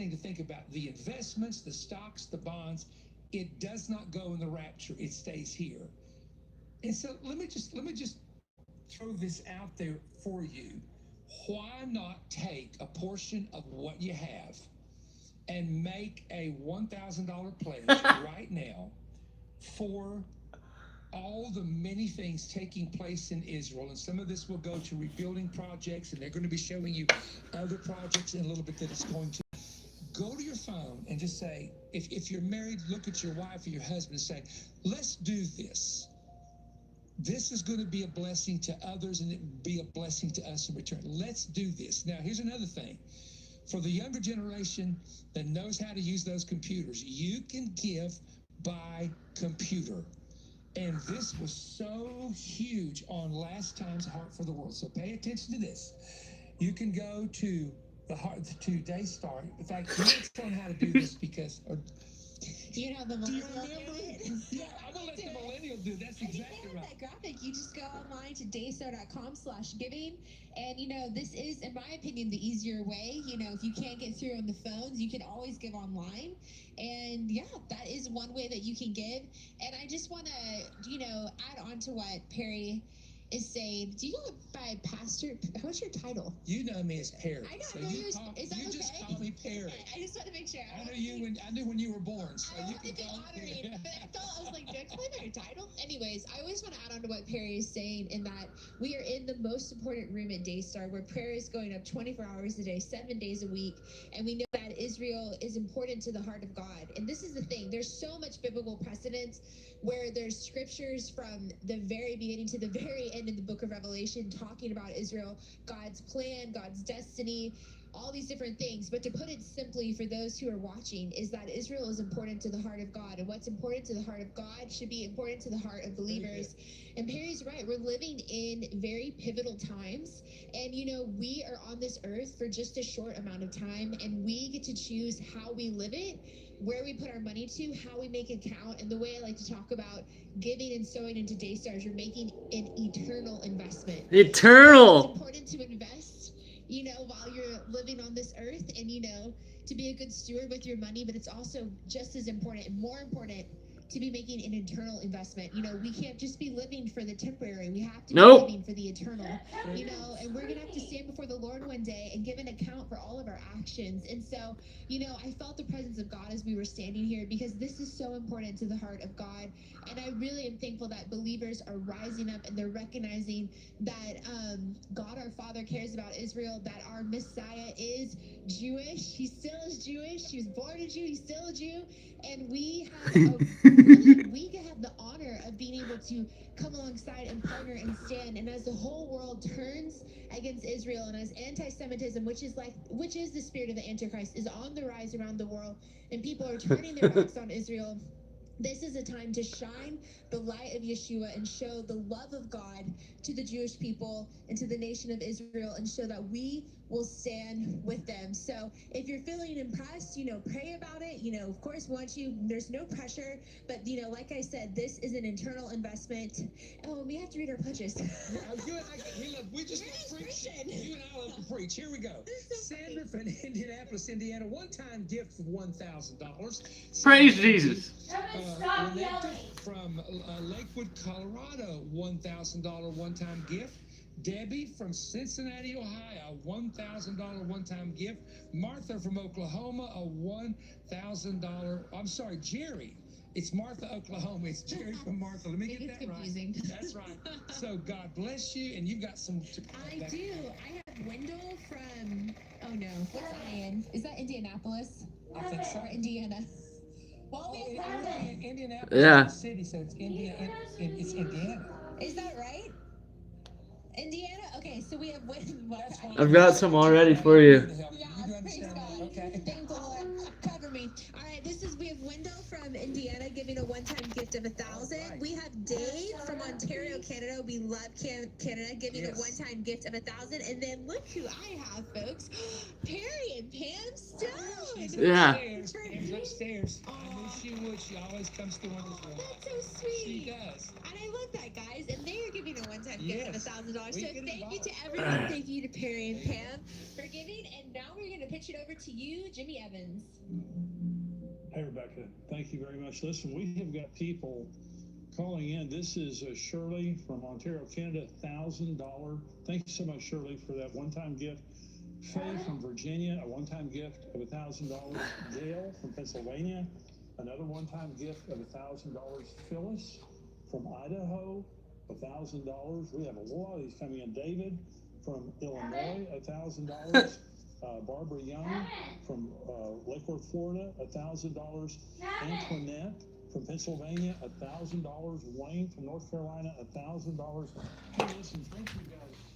thing to think about. The investments, the stocks, the bonds, it does not go in the rapture. It stays here. And so let me just throw this out there for you. Why not take a portion of what you have and make a $1,000 pledge right now for all the many things taking place in Israel? And some of this will go to rebuilding projects, and they're going to be showing you other projects in a little bit that it's going to. Go to your phone and just say, if you're married, look at your wife or your husband and say, let's do this. This is going to be a blessing to others, and it will be a blessing to us in return. Let's do this. Now, here's another thing. For the younger generation that knows how to use those computers, you can give by computer. And this was so huge on last time's Heart for the World. So pay attention to this. You can go to Daystar. In fact, you need to learn how to do this because. You know the millennial. Yeah, I'm gonna let the millennial do. That's exactly right. That graphic. You just go online to daystar.com/giving, and this is, in my opinion, the easier way. If you can't get through on the phones, you can always give online, and yeah, that is one way that you can give. And I just want to, add on to what Perry is saying. Do you go by Pastor? What's your title? You know me as Perry. I know. So Is that you okay? just call me Perry. I just want to make sure. I knew when you were born. So I you want can to be call me honoring, Perry. but I was like, do I call my title? Anyways, I always want to add on to what Perry is saying, in that we are in the most important room at Daystar, where prayer is going up 24 hours a day, 7 days a week, and we know that Israel is important to the heart of God. And this is the thing. There's so much biblical precedence where there's scriptures from the very beginning to the very end in the book of Revelation talking about Israel, God's plan, God's destiny, all these different things. But to put it simply for those who are watching, is that Israel is important to the heart of God, and what's important to the heart of God should be important to the heart of believers. And Perry's right. We're living in very pivotal times, and we are on this earth for just a short amount of time, and we get to choose how we live it, where we put our money to, how we make it count. And the way I like to talk about giving and sowing into Daystars, you're making an eternal investment. Eternal. It's important to invest, while you're living on this earth, and, to be a good steward with your money. But it's also just as important and more important to be making an eternal investment. We can't just be living for the temporary. We have to be living for the eternal, and we're going to have to stand before the Lord one day and give an account for all of our actions. And so, I felt the presence of God as we were standing here, because this is so important to the heart of God. And I really am thankful that believers are rising up and they're recognizing that God our Father cares about Israel, that our Messiah is Jewish. He still is Jewish. He was born a Jew. He's still a Jew. And we have the honor of being able to come alongside and partner and stand. And as the whole world turns against Israel, and as anti-Semitism, which is the spirit of the Antichrist, is on the rise around the world, and people are turning their backs on Israel, this is a time to shine the light of Yeshua and show the love of God to the Jewish people and to the nation of Israel, and show that we will stand with them. So if you're feeling impressed, pray about it. Of course, there's no pressure, but like I said, this is an internal investment. Oh, and we have to read our pledges. We just preach. You and I love to preach. Here we go. Sandra from Indianapolis, Indiana, one-time gift of $1,000. Praise Jesus. From Lakewood, Colorado, $1,000 one-time gift. Debbie from Cincinnati, Ohio, $1,000 one-time gift. Martha from Oklahoma, a $1,000. I'm sorry, Jerry. It's Martha, Oklahoma. It's Jerry from Martha. Let me get that confusing. Right. That's right. So God bless you, and you've got some. I do. I have Wendell from. Oh no, what's Ian? Is that Indianapolis? I think so. Or Indiana? Well, Indianapolis Yeah. is a city, so it's Indiana. It's Indiana. Is that right? Indiana? Okay, so we have I've got some already for you. Yeah, praise God. Okay. Thank the Lord. Cover me. All right, we have Wendell from Indiana giving a one-time gift of $1,000. We have Dave from Ontario, Canada. We love Canada, giving a one-time gift of $1,000. And then look who I have, folks. Perry and Pam Stone. Yeah. upstairs. I knew Aw. she would. She always comes through on this Oh, one. that's so She sweet. does. And I love that, guys. And they are giving a one-time gift of Yes. $1,000. We So get thank you involved. to everyone. Thank you to Perry and Pam for giving. And now we're going to pitch it over to you, Jimmy Evans. Hey, Rebecca. Thank you very much. Listen, we have got people calling in. This is Shirley from Ontario, Canada, $1,000. Thank you so much, Shirley, for that one-time gift. Faye from Virginia, a one-time gift of $1,000. Gail from Pennsylvania, another one-time gift of $1,000. Phyllis from Idaho, $1,000. We have a lot of these coming in. David from Illinois, $1,000. Barbara Young from Lake Worth, Florida, $1,000. Antoinette from Pennsylvania, $1,000. Wayne from North Carolina, $1,000. Hey, listen, thank you guys